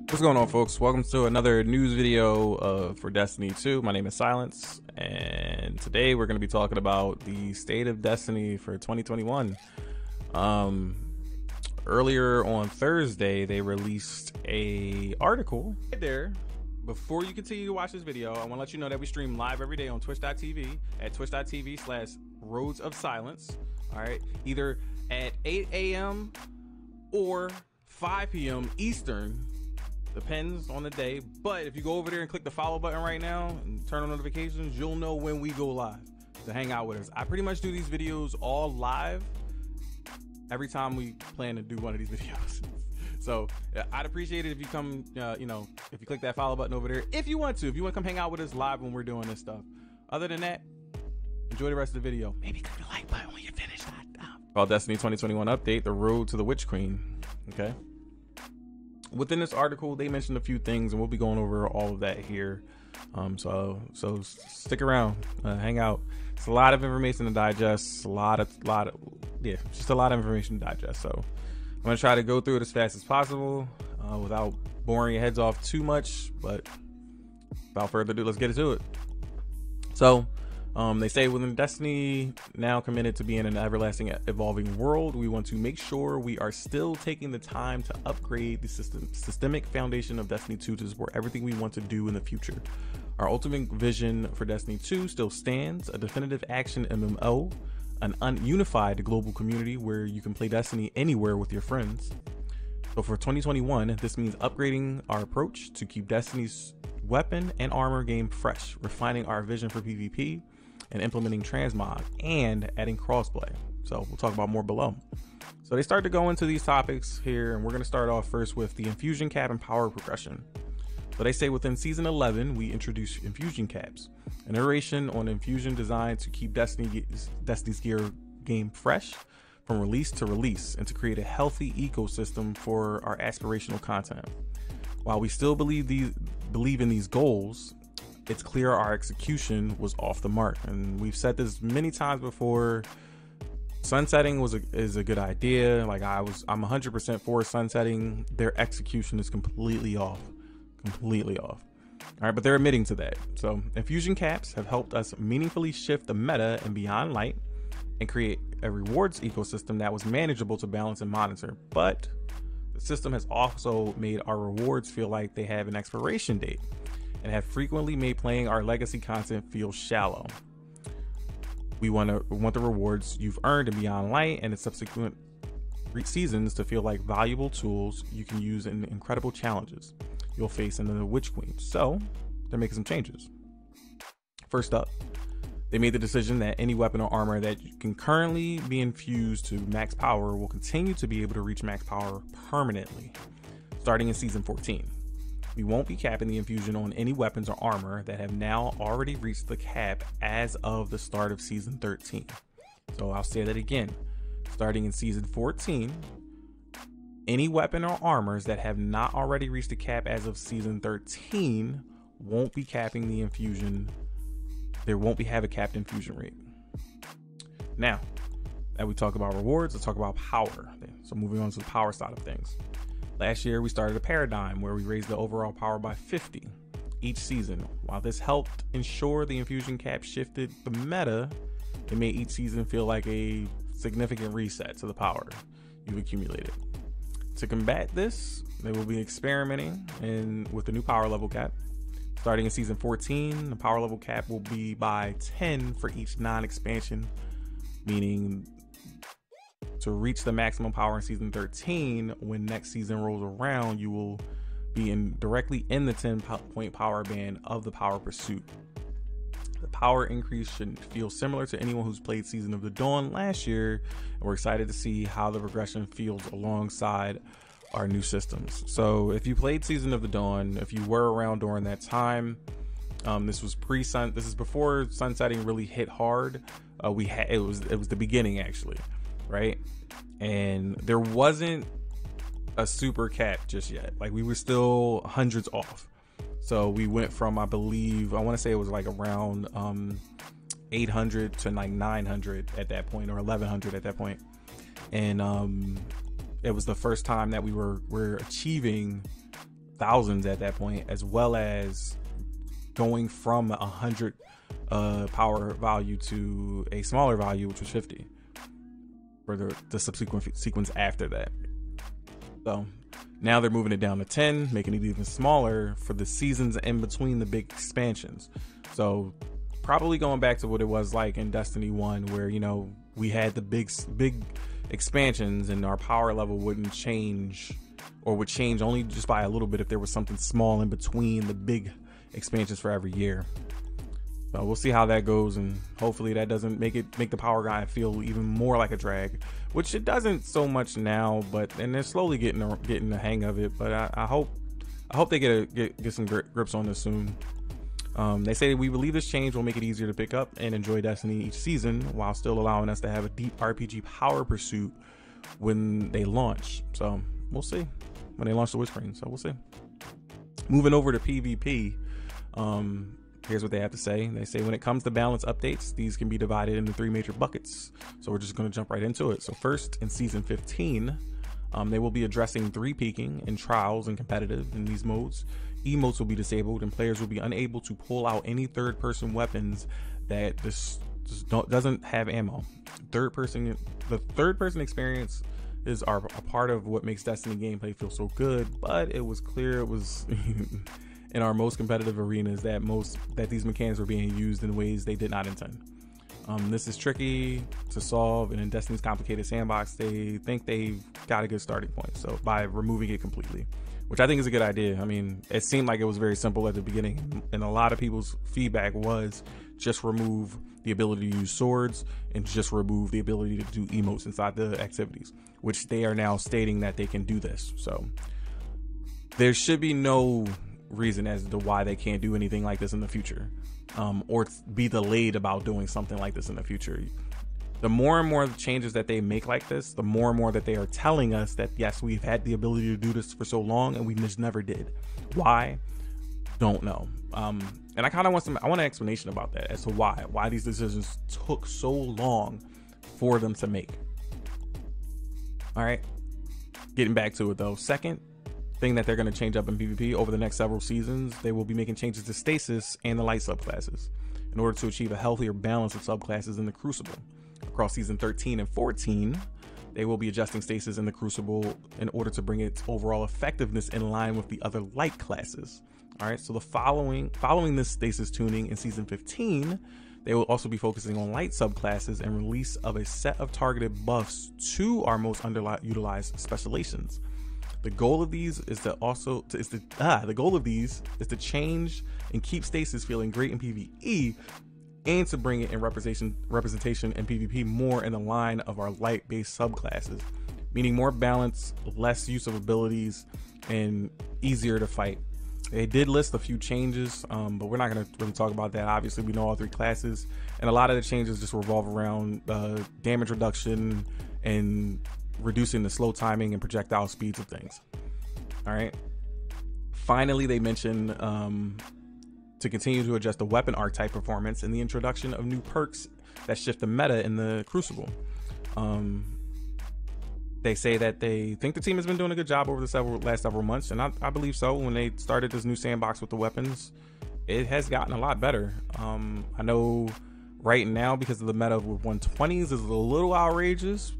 What's going on, folks? Welcome to another news video for Destiny 2. My name is Silence, and today we're going to be talking about the state of Destiny for 2021. Earlier on Thursday, they released a article right there. Before you continue to watch this video, I want to let you know that we stream live every day on twitch.tv at twitch.tv/Roads of Silence. All right, either at 8 a.m. or 5 p.m. Eastern. Depends on the day, but if you go over there and click the follow button right now and turn on notifications, you'll know when we go live to hang out with us. I pretty much do these videos all live every time we plan to do one of these videos. So I'd appreciate it if you come, if you click that follow button over there, if you want to come hang out with us live when we're doing this stuff. Other than that, enjoy the rest of the video. Maybe click the like button when you're finished. About Destiny 2021 update, the road to the Witch Queen. Okay. Within this article, they mentioned a few things, and we'll be going over all of that here. So stick around, hang out. It's a lot of information to digest. Just a lot of information to digest. So I'm gonna try to go through it as fast as possible without boring your heads off too much. But without further ado, let's get into it. So they say within Destiny, now committed to being an everlasting evolving world, we want to make sure we are still taking the time to upgrade the systemic foundation of Destiny 2 to support everything we want to do in the future. Our ultimate vision for Destiny 2 still stands: a definitive action MMO, an unified global community where you can play Destiny anywhere with your friends. So for 2021, this means upgrading our approach to keep Destiny's weapon and armor game fresh, refining our vision for PvP, and implementing transmog and adding crossplay. So we'll talk about more below. So they start to go into these topics here, and we're going to start off first with the infusion cap and power progression. So they say within season 11 we introduced infusion caps, an iteration on infusion designed to keep Destiny's gear game fresh from release to release and to create a healthy ecosystem for our aspirational content. While we still believe in these goals, it's clear our execution was off the mark, and we've said this many times before. Sunsetting is a good idea. Like I'm 100% for sunsetting. Their execution is completely off. All right, but they're admitting to that. So infusion caps have helped us meaningfully shift the meta and beyond light and create a rewards ecosystem that was manageable to balance and monitor. But the system has also made our rewards feel like they have an expiration date, and have frequently made playing our legacy content feel shallow. We want the rewards you've earned in Beyond Light and its subsequent seasons to feel like valuable tools you can use in incredible challenges you'll face in the Witch Queen. So they're making some changes. First up, they made the decision that any weapon or armor that can currently be infused to max power will continue to be able to reach max power permanently, starting in season 14. We won't be capping the infusion on any weapons or armor that have now already reached the cap as of the start of season 13. So I'll say that again. Starting in season 14, any weapon or armors that have not already reached the cap as of season 13 won't be capping the infusion. There won't have a capped infusion rate. Now that we talk about rewards, let's talk about power. So moving on to the power side of things. Last year, we started a paradigm where we raised the overall power by 50 each season. While this helped ensure the infusion cap shifted the meta, it made each season feel like a significant reset to the power you've accumulated. To combat this, they will be experimenting with the new power level cap. Starting in season 14, the power level cap will be by 10 for each non-expansion, meaning to reach the maximum power in season 13, when next season rolls around, you will be directly in the 10-point power band of the power pursuit. The power increase should feel similar to anyone who's played Season of the Dawn last year, and we're excited to see how the progression feels alongside our new systems. So if you played Season of the Dawn, if you were around during that time, this is before sunsetting really hit hard. It was the beginning, actually, right? And there wasn't a super cap just yet. Like, we were still hundreds off. So we went from, I want to say it was like around 800 to like 900 at that point, or 1100 at that point. And it was the first time that we're achieving thousands at that point, as well as going from 100 power value to a smaller value, which was 50 for the subsequent sequence after that. So now they're moving it down to 10, making it even smaller for the seasons in between the big expansions. So probably going back to what it was like in Destiny 1, where, you know, we had the big expansions and our power level wouldn't change, or would change only just by a little bit if there was something small in between the big expansions for every year. So we'll see how that goes, and hopefully that doesn't make the power guy feel even more like a drag, which it doesn't so much now, and they're slowly getting the hang of it. But I hope they get some grips on this soon. They say we believe this change will make it easier to pick up and enjoy Destiny each season, while still allowing us to have a deep RPG power pursuit when they launch. So we'll see when they launch the Whispering. So we'll see. Moving over to PvP. Here's what they have to say. They say when it comes to balance updates, these can be divided into 3 major buckets. So we're just going to jump right into it. So first, in Season 15, they will be addressing 3 peaking in trials and competitive in these modes. Emotes will be disabled, and players will be unable to pull out any third-person weapons that doesn't have ammo. The third-person experience are a part of what makes Destiny gameplay feel so good, but it was clear it was in our most competitive arenas that these mechanics were being used in ways they did not intend. This is tricky to solve, and in Destiny's complicated sandbox, they think they've got a good starting point. So by removing it completely, which I think is a good idea. I mean, it seemed like it was very simple at the beginning, and a lot of people's feedback was just remove the ability to use swords and just remove the ability to do emotes inside the activities, which they are now stating that they can do this. So there should be no reason as to why they can't do anything like this in the future, or be delayed about doing something like this in the future. The more and more changes that they make like this, the more and more that they are telling us that yes, we've had the ability to do this for so long and we just never did. Why? Don't know. And I kind of want an explanation about that, as to why these decisions took so long for them to make. All right, getting back to it though. Second thing that they're going to change up in PvP over the next several seasons, they will be making changes to stasis and the light subclasses in order to achieve a healthier balance of subclasses in the Crucible. Across season 13 and 14, they will be adjusting stasis in the Crucible in order to bring its overall effectiveness in line with the other light classes. All right, so the following this stasis tuning in season 15, they will also be focusing on light subclasses and release of a set of targeted buffs to our most underutilized specialations. The goal of these is to change and keep stasis feeling great in PvE, and to bring it in representation in PvP more in the line of our light-based subclasses, meaning more balance, less use of abilities, and easier to fight. They did list a few changes, but we're not going to really talk about that. Obviously, we know all 3 classes, and a lot of the changes just revolve around damage reduction and reducing the slow timing and projectile speeds of things. All right. Finally, they mention to continue to adjust the weapon archetype performance and the introduction of new perks that shift the meta in the Crucible. They say that they think the team has been doing a good job over the last several months, and I believe so. When they started this new sandbox with the weapons, it has gotten a lot better. I know right now, because of the meta with 120s is a little outrageous,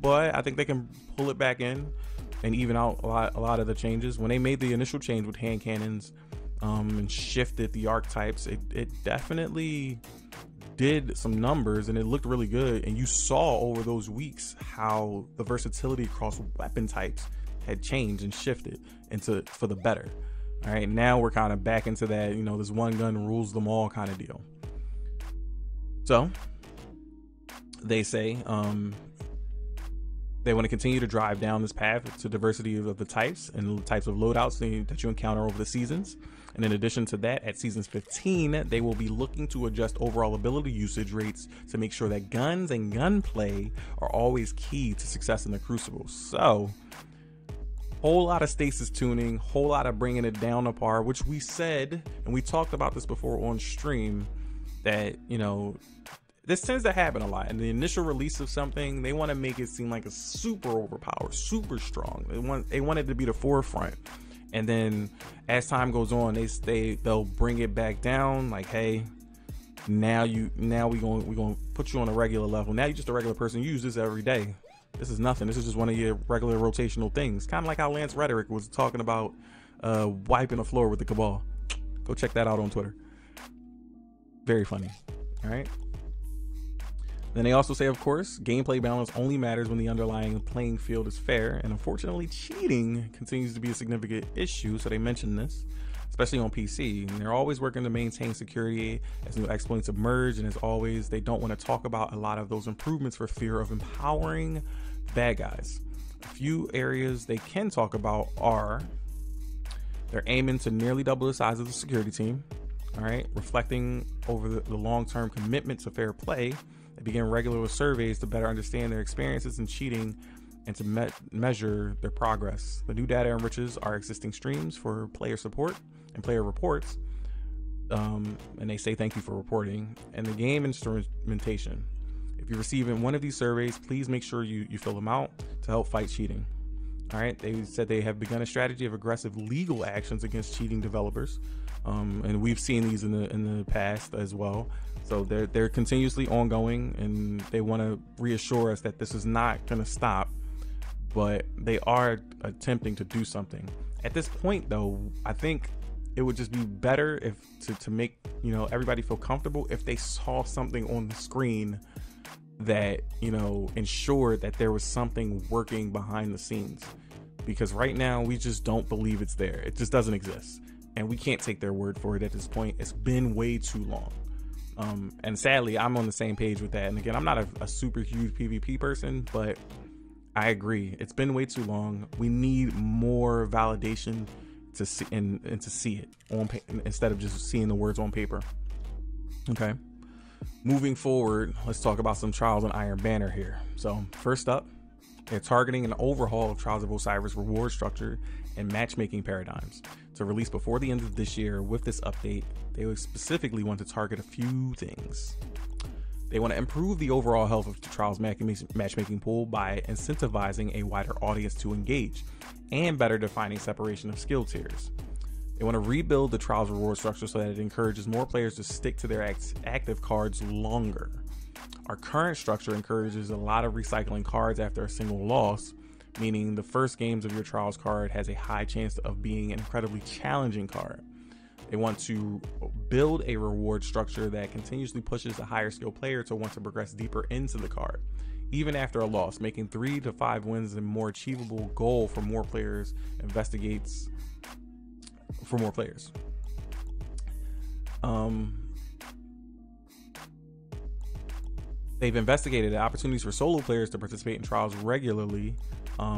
but I think they can pull it back in and even out a lot of the changes. When they made the initial change with hand cannons and shifted the archetypes, it definitely did some numbers, and it looked really good. And you saw over those weeks how the versatility across weapon types had changed and shifted for the better. All right, now we're kind of back into that, you know, this one gun rules them all kind of deal. So they say they want to continue to drive down this path to diversity of the types and types of loadouts that you encounter over the seasons. And in addition to that, at seasons 15, they will be looking to adjust overall ability usage rates to make sure that guns and gunplay are always key to success in the Crucible. So, whole lot of stasis tuning, whole lot of bringing it down to par, which we said, and we talked about this before on stream, that, you know, this tends to happen a lot. In the initial release of something, they want to make it seem like it's super overpowered, super strong. They want it to be the forefront. And then as time goes on, they'll bring it back down. Like, hey, now we gonna put you on a regular level. Now you're just a regular person. You use this every day. This is nothing. This is just one of your regular rotational things. Kind of like how Lance Rhetoric was talking about wiping the floor with the Cabal. Go check that out on Twitter. Very funny. All right. Then they also say, of course, gameplay balance only matters when the underlying playing field is fair. And unfortunately, cheating continues to be a significant issue. So they mentioned this, especially on PC. And they're always working to maintain security as new exploits emerge. And as always, they don't want to talk about a lot of those improvements for fear of empowering bad guys. A few areas they can talk about are they're aiming to nearly double the size of the security team. All right, reflecting over the long-term commitment to fair play. They begin regular surveys to better understand their experiences in cheating and to measure their progress. The new data enriches our existing streams for player support and player reports. And they say thank you for reporting. And the game instrumentation. If you're receiving one of these surveys, please make sure you fill them out to help fight cheating. All right, they said they have begun a strategy of aggressive legal actions against cheating developers. And we've seen these in the past as well. So they're continuously ongoing, and they want to reassure us that this is not going to stop, but they are attempting to do something. At this point, though, I think it would just be better if to make everybody feel comfortable if they saw something on the screen that ensured that there was something working behind the scenes. Because right now we just don't believe it's there. It just doesn't exist. And we can't take their word for it at this point. It's been way too long. And sadly, I'm on the same page with that. And again, I'm not a super huge PvP person, but I agree. It's been way too long. We need more validation to see and to see it on instead of just seeing the words on paper. Okay. Moving forward, let's talk about some Trials on Iron Banner here. So first up, they're targeting an overhaul of Trials of Osiris reward structure and matchmaking paradigms to release before the end of this year. With this update, they would specifically want to target a few things. They want to improve the overall health of the Trials matchmaking pool by incentivizing a wider audience to engage and better defining separation of skill tiers. They want to rebuild the Trials reward structure so that it encourages more players to stick to their active cards longer. Our current structure encourages a lot of recycling cards after a single loss, meaning the first games of your Trials card has a high chance of being an incredibly challenging card. They want to build a reward structure that continuously pushes the higher skill player to want to progress deeper into the card, even after a loss, making 3 to 5 wins a more achievable goal for more players. Investigates for more players. They've investigated the opportunities for solo players to participate in Trials regularly.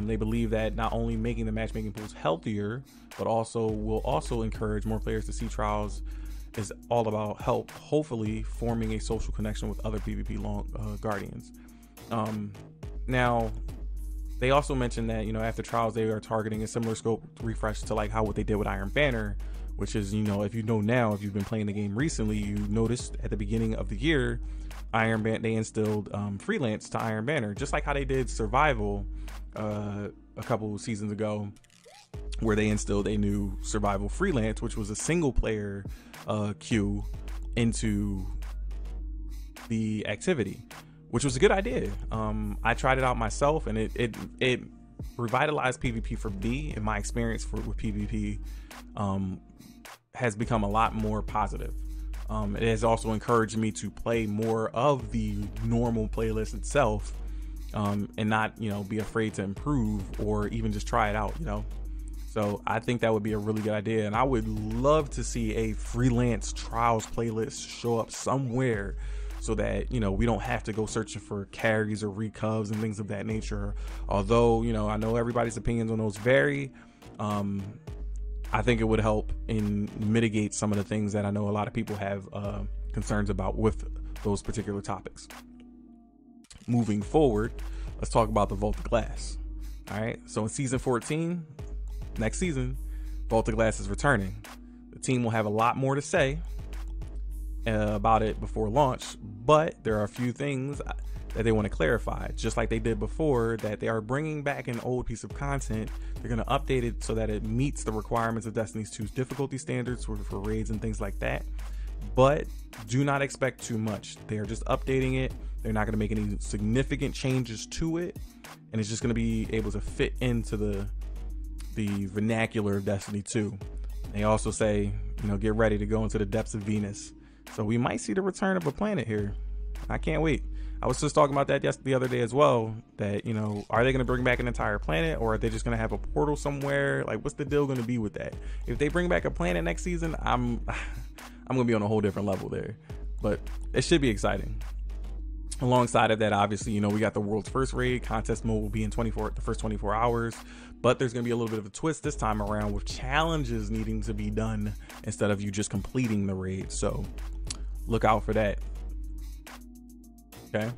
They believe that not only making the matchmaking pools healthier, but will also encourage more players to see Trials is all about hopefully forming a social connection with other PvP guardians. Now, they also mentioned that after Trials they are targeting a similar scope refresh to like what they did with Iron Banner, which is if you've been playing the game recently, you noticed at the beginning of the year Iron Banner they instilled freelance to Iron Banner, just like how they did survival a couple of seasons ago, where they instilled a new survival freelance, which was a single player queue into the activity, which was a good idea. I tried it out myself, and it revitalized PvP for me. And my experience with PvP has become a lot more positive. It has also encouraged me to play more of the normal playlist itself, and not be afraid to improve or even just try it out. So I think that would be a really good idea, and I would love to see a freelance Trials playlist show up somewhere, so that we don't have to go searching for carries or recovs and things of that nature. Although I know everybody's opinions on those vary. I think it would help in mitigate some of the things that I know a lot of people have concerns about with those particular topics. Moving forward, let's talk about the Vault of Glass. All right, so in season 14, next season, Vault of Glass is returning. The team will have a lot more to say, about it before launch, but there are a few things that they want to clarify, just like they did before, that they are bringing back an old piece of content. They're going to update it so that it meets the requirements of Destiny 2's difficulty standards for raids and things like that, but do not expect too much. They are just updating it. They're not going to make any significant changes to it, and it's just going to be able to fit into the vernacular of Destiny 2. They also say, get ready to go into the depths of Venus. So we might see the return of a planet here. I can't wait. I was just talking about that the other day as well, that, are they going to bring back an entire planet, or are they just going to have a portal somewhere? Like, what's the deal going to be with that? If they bring back a planet next season, I'm going to be on a whole different level there. But it should be exciting. Alongside of that, obviously, we got the world's first raid. Contest mode will be in the first 24 hours. But there's going to be a little bit of a twist this time around, with challenges needing to be done instead of you just completing the raid. So look out for that. Okay.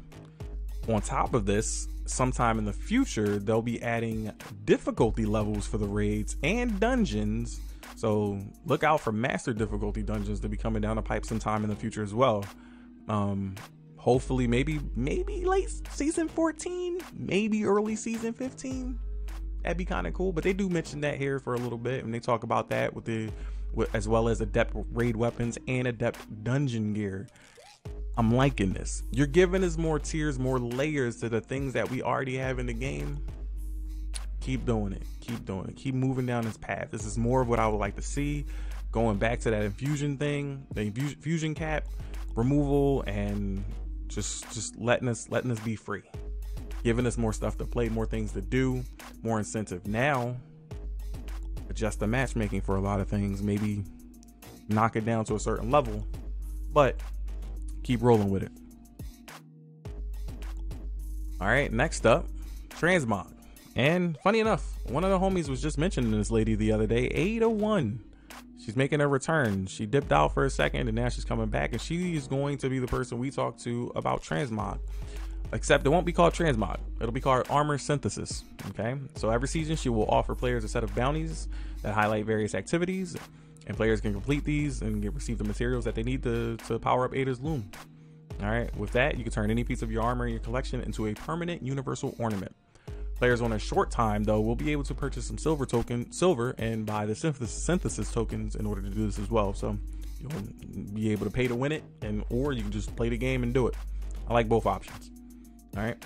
On top of this, sometime in the future, they'll be adding difficulty levels for the raids and dungeons. So look out for master difficulty dungeons to be coming down the pipe sometime in the future as well. Hopefully, maybe late season 14, maybe early season 15. That'd be kind of cool. But they do mention that here for a little bit, and they talk about that as well as adept raid weapons and adept dungeon gear. I'm liking this. You're giving us more tiers, more layers to the things that we already have in the game. Keep doing it. Keep doing it. Keep moving down this path. This is more of what I would like to see. Going back to that infusion thing, the infusion cap removal, and just letting us be free, giving us more stuff to play, more things to do, more incentive. Now adjust the matchmaking for a lot of things, maybe knock it down to a certain level, but keep rolling with it. All right, next up, transmog. And funny enough, one of the homies was just mentioning this lady the other day, Ada1. She's making a return. She dipped out for a second, and now she's coming back, and she is going to be the person we talk to about transmog. Except it won't be called transmog. It'll be called armor synthesis. Okay, so every season she will offer players a set of bounties that highlight various activities, and players can complete these and receive the materials that they need to power up Ada's loom. All right, with that, you can turn any piece of your armor in your collection into a permanent universal ornament. Players on a short time, though, will be able to purchase some silver and buy the synthesis tokens in order to do this as well. So you'll be able to pay to win it, or you can just play the game and do it. I like both options. All right.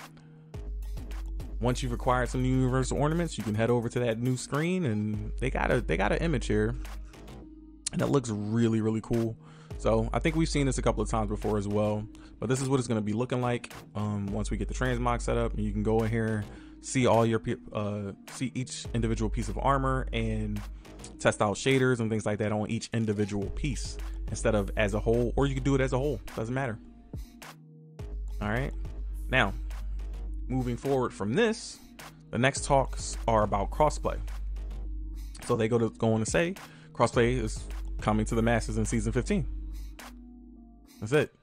Once you've acquired some new universal ornaments, you can head over to that new screen, and they got an image here, and it looks really, really cool. So I think we've seen this a couple of times before as well, but this is what it's going to be looking like once we get the transmog set up. And you can go in here, see all your see each individual piece of armor, and test out shaders and things like that on each individual piece instead of as a whole, or you can do it as a whole. Doesn't matter. All right. Now, moving forward from this, the next talks are about crossplay. So they go on to say crossplay is coming to the masses in season 15. That's it.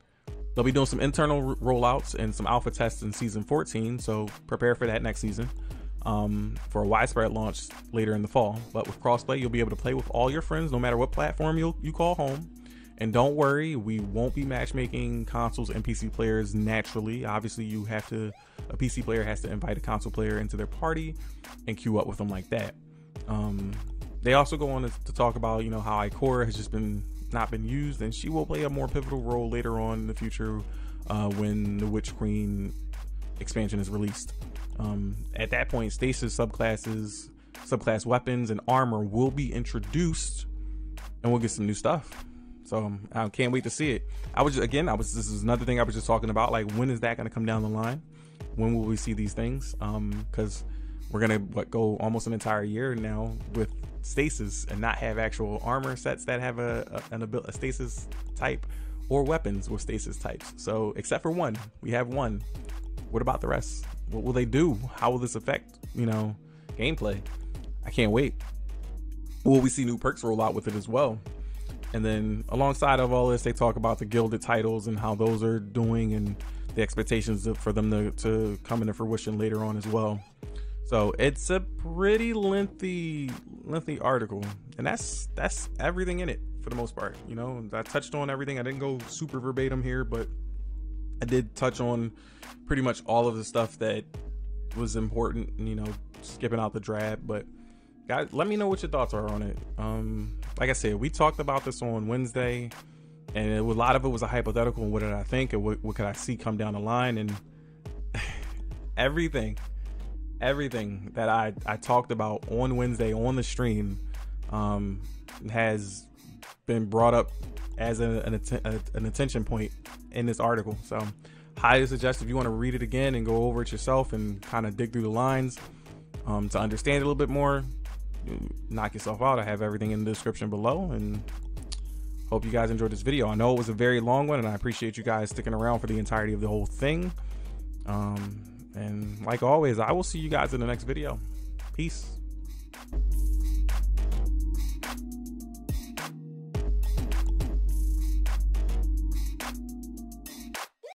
They'll be doing some internal rollouts and some alpha tests in season 14, so prepare for that next season for a widespread launch later in the fall. But with crossplay, you'll be able to play with all your friends no matter what platform you call home. And don't worry, we won't be matchmaking consoles and PC players naturally. Obviously, a PC player has to invite a console player into their party and queue up with them like that. They also go on to talk about, how Ikora has just not been used, and she will play a more pivotal role later on in the future when the Witch Queen expansion is released. At that point, stasis subclass weapons and armor will be introduced, and we'll get some new stuff. So I can't wait to see it. This is another thing I was just talking about. Like, when is that going to come down the line? When will we see these things? Because we're gonna go almost an entire year now with stasis and not have actual armor sets that have a stasis type, or weapons with stasis types. So except for one, we have one. What about the rest? What will they do? How will this affect gameplay? I can't wait. Will we see new perks roll out with it as well? And then alongside of all this, they talk about the gilded titles and how those are doing, and the expectations for them to come into fruition later on as well. So it's a pretty lengthy article, and that's everything in it for the most part. You know, I touched on everything. I didn't go super verbatim here, but I did touch on pretty much all of the stuff that was important, you know, skipping out the drab. But guys, let me know what your thoughts are on it. Like I said, we talked about this on Wednesday, and a lot of it was a hypothetical. And what did I think, and what could I see come down the line? And everything that I talked about on Wednesday on the stream has been brought up as an attention point in this article. So highly suggest, if you want to read it again and go over it yourself and kind of dig through the lines to understand it a little bit more, knock yourself out. I have everything in the description below, and hope you guys enjoyed this video. I know it was a very long one, and I appreciate you guys sticking around for the entirety of the whole thing. And like always, I will see you guys in the next video. Peace.